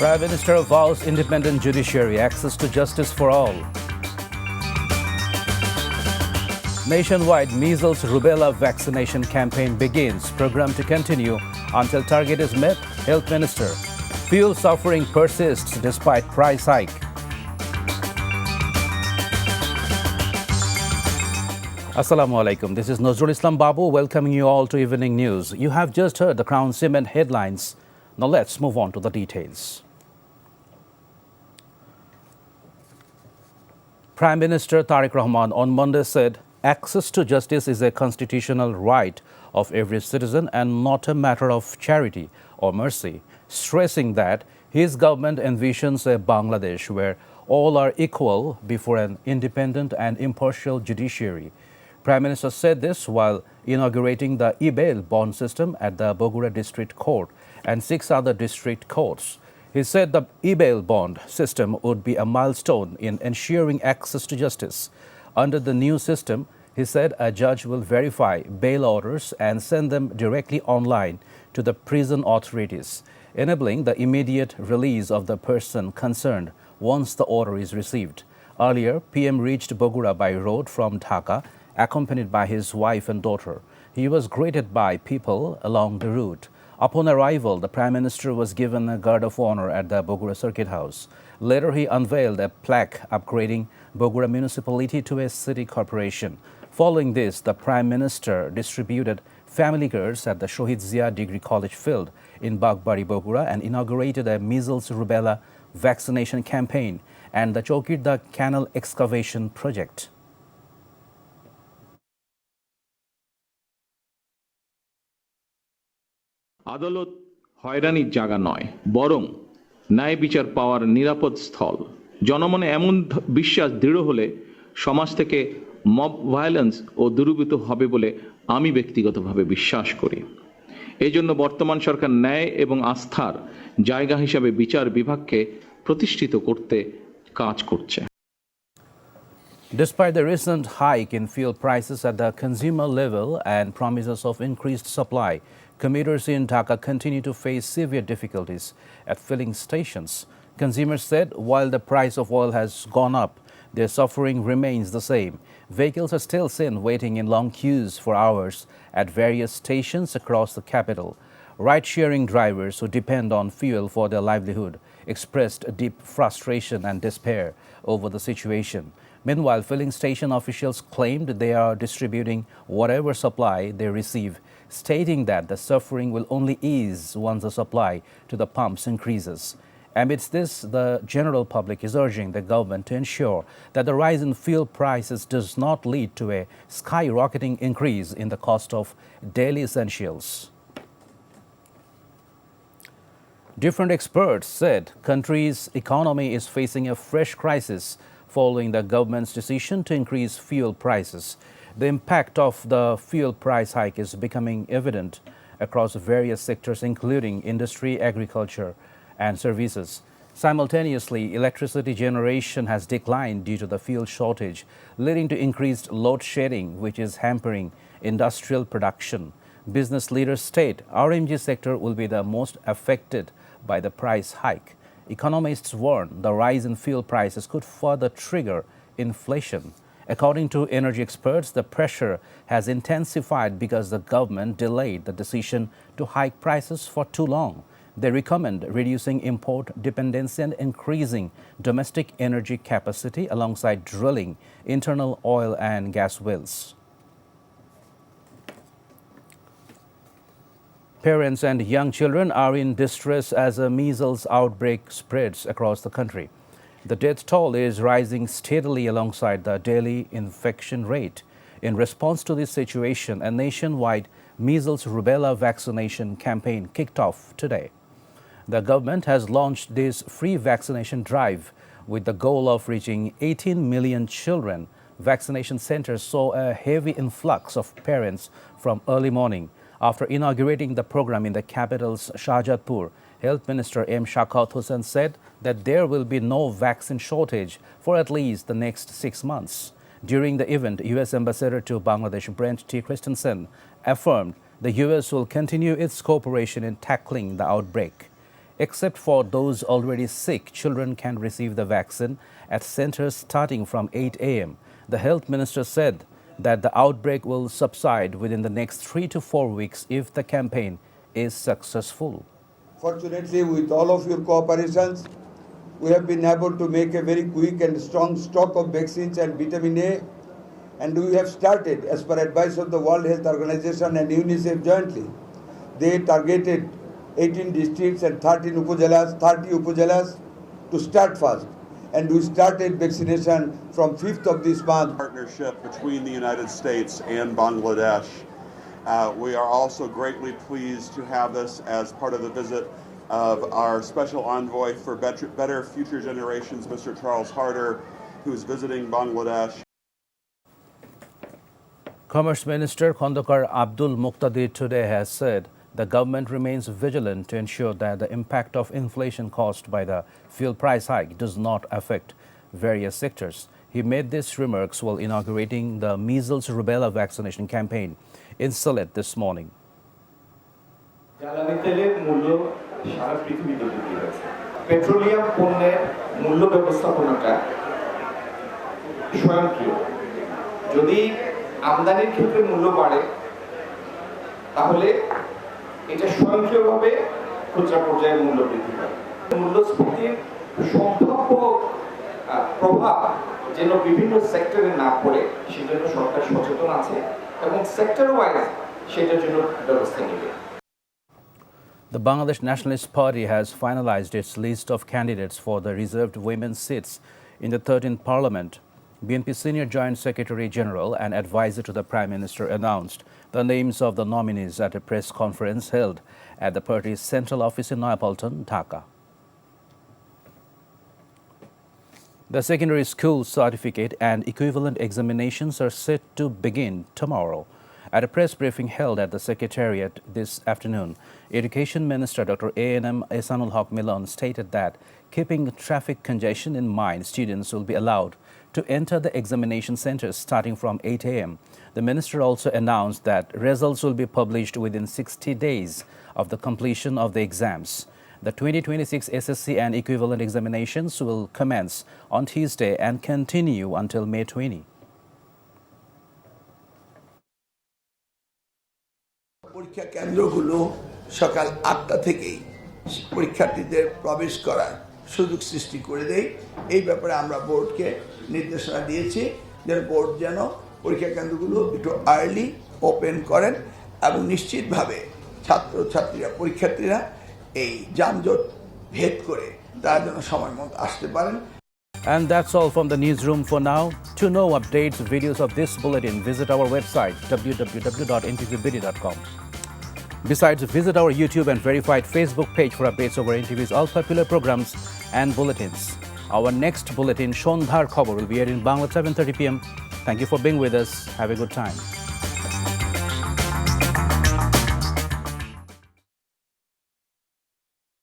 Prime Minister vows independent judiciary, access to justice for all. Nationwide measles rubella vaccination campaign begins. Program to continue until target is met, Health Minister. Fuel suffering persists despite price hike. Assalamu alaikum. This is Nazrul Islam Babu welcoming you all to Evening News. You have just heard the Crown Cement headlines. Now let's move on to the details. Prime Minister Tariq Rahman on Monday said access to justice is a constitutional right of every citizen and not a matter of charity or mercy, stressing that his government envisions a Bangladesh where all are equal before an independent and impartial judiciary. Prime Minister said this while inaugurating the e-bail bond system at the Bogura District Court and 6 other district courts. He said the e-bail bond system would be a milestone in ensuring access to justice. Under the new system, he said a judge will verify bail orders and send them directly online to the prison authorities, enabling the immediate release of the person concerned once the order is received. Earlier, PM reached Bogura by road from Dhaka, accompanied by his wife and daughter. He was greeted by people along the route. Upon arrival, the Prime Minister was given a guard of honor at the Bogura Circuit House. Later, he unveiled a plaque upgrading Bogura municipality to a city corporation. Following this, the Prime Minister distributed family cards at the Shohid Zia Degree College field in Bagbari, Bogura, and inaugurated a measles rubella vaccination campaign and the Chokirda Canal excavation project. আদালত হয়রানির জায়গা নয়, বরং ন্যায় বিচার পাওয়ার নিরাপদ স্থল। জনমনে এমন বিশ্বাস দৃঢ় হলে সমাজ থেকে মব ভায়োলেন্স ও দূরীভূত হবে বলে আমি ব্যক্তিগতভাবে বিশ্বাস করি। এই জন্য বর্তমান সরকার ন্যায় এবং আস্থার জায়গা হিসাবে বিচার বিভাগকে প্রতিষ্ঠিত করতে কাজ করছে। Despite the recent hike in fuel prices at the consumer level and promises of increased supply, commuters in Dhaka continue to face severe difficulties at filling stations. Consumers said while the price of oil has gone up, their suffering remains the same. Vehicles are still seen waiting in long queues for hours at various stations across the capital. Ride-sharing drivers who depend on fuel for their livelihood expressed deep frustration and despair over the situation. Meanwhile, filling station officials claimed they are distributing whatever supply they receive, stating that the suffering will only ease once the supply to the pumps increases. Amidst this, the general public is urging the government to ensure that the rise in fuel prices does not lead to a skyrocketing increase in the cost of daily essentials. Different experts said country's economy is facing a fresh crisis following the government's decision to increase fuel prices. The impact of the fuel price hike is becoming evident across various sectors, including industry, agriculture, and services. Simultaneously, electricity generation has declined due to the fuel shortage, leading to increased load shedding, which is hampering industrial production. Business leaders state RMG sector will be the most affected by the price hike. Economists warn the rise in fuel prices could further trigger inflation. According to energy experts, the pressure has intensified because the government delayed the decision to hike prices for too long. They recommend reducing import dependency and increasing domestic energy capacity alongside drilling internal oil and gas wells. Parents and young children are in distress as a measles outbreak spreads across the country. The death toll is rising steadily alongside the daily infection rate. In response to this situation, a nationwide measles rubella vaccination campaign kicked off today. The government has launched this free vaccination drive with the goal of reaching 18 million children. Vaccination centers saw a heavy influx of parents from early morning. After inaugurating the program in the capital's Shahjatpur, Health Minister M. Shakhat Hussain said that there will be no vaccine shortage for at least the next 6 months. During the event, U.S. Ambassador to Bangladesh Brent T. Christensen affirmed the U.S. will continue its cooperation in tackling the outbreak. Except for those already sick, children can receive the vaccine at centers starting from 8 a.m. The health minister said that the outbreak will subside within the next 3 to 4 weeks if the campaign is successful. Fortunately, with all of your cooperations, we have been able to make a very quick and strong stock of vaccines and vitamin A, and we have started, as per advice of the World Health Organization and UNICEF jointly. They targeted 18 districts and 30 upajalas to start first. And we started vaccination from 5th of this month. Partnership between the United States and Bangladesh. We are also greatly pleased to have this as part of the visit of our special envoy for better future generations, Mr. Charles Harder, who is visiting Bangladesh. Commerce Minister Khondokar Abdul Muqtadir today has said the government remains vigilant to ensure that the impact of inflation caused by the fuel price hike does not affect various sectors. He made these remarks while inaugurating the measles rubella vaccination campaign in Sylhet this morning. Petroleum পণ্যের মূল্য ব্যবস্থাপনাটা স্বয়ংক্রিয়। যদি আমদানির ক্ষেত্রে মূল্য বাড়ে তাহলে এটা স্বয়ংক্রিয়ভাবে খুচরা পর্যায়ে মূল্য বৃদ্ধি পায়। মূল্যস্ফীতির সম্ভাব্য প্রভাব যেন বিভিন্ন সেক্টরে না পড়ে সেজন্য সরকার সচেতন আছে এবং সেক্টর ওয়াইজ সেটার জন্য ব্যবস্থা নেবে। The Bangladesh Nationalist Party has finalized its list of candidates for the reserved women's seats in the 13th Parliament. BNP Senior Joint Secretary General and advisor to the Prime Minister announced the names of the nominees at a press conference held at the party's central office in Noyapalton, Dhaka. The secondary school certificate and equivalent examinations are set to begin tomorrow. At a press briefing held at the Secretariat this afternoon, Education Minister Dr. A.N.M. Ehsanul Haq Milan stated that, keeping traffic congestion in mind, students will be allowed to enter the examination centers starting from 8 a.m. The minister also announced that results will be published within 60 days of the completion of the exams. The 2026 SSC and equivalent examinations will commence on Tuesday and continue until May 20. পরীক্ষা কেন্দ্রগুলো সকাল 8টা থেকেই পরীক্ষার্থীদের প্রবেশ করার সুযোগ সৃষ্টি করে দেয়। এই ব্যাপারে আমরা বোর্ডকে নির্দেশনা দিয়েছি যে বোর্ড যেন পরীক্ষা কেন্দ্রগুলো একটু আর্লি ওপেন করেন এবং নিশ্চিতভাবে ছাত্রছাত্রীরা পরীক্ষার্থীরা এই যানজট ভেদ করে তারা যেন সময় মতো আসতে পারেন। And that's all from the newsroom for now. To know updates, videos of this bulletin, visit our website www.ntvbd.com. Besides, visit our YouTube and verified Facebook page for updates over NTV's all popular programs and bulletins. Our next bulletin, Shondhar Khobor, will be aired in Bangla 7:30 p.m. Thank you for being with us. Have a good time.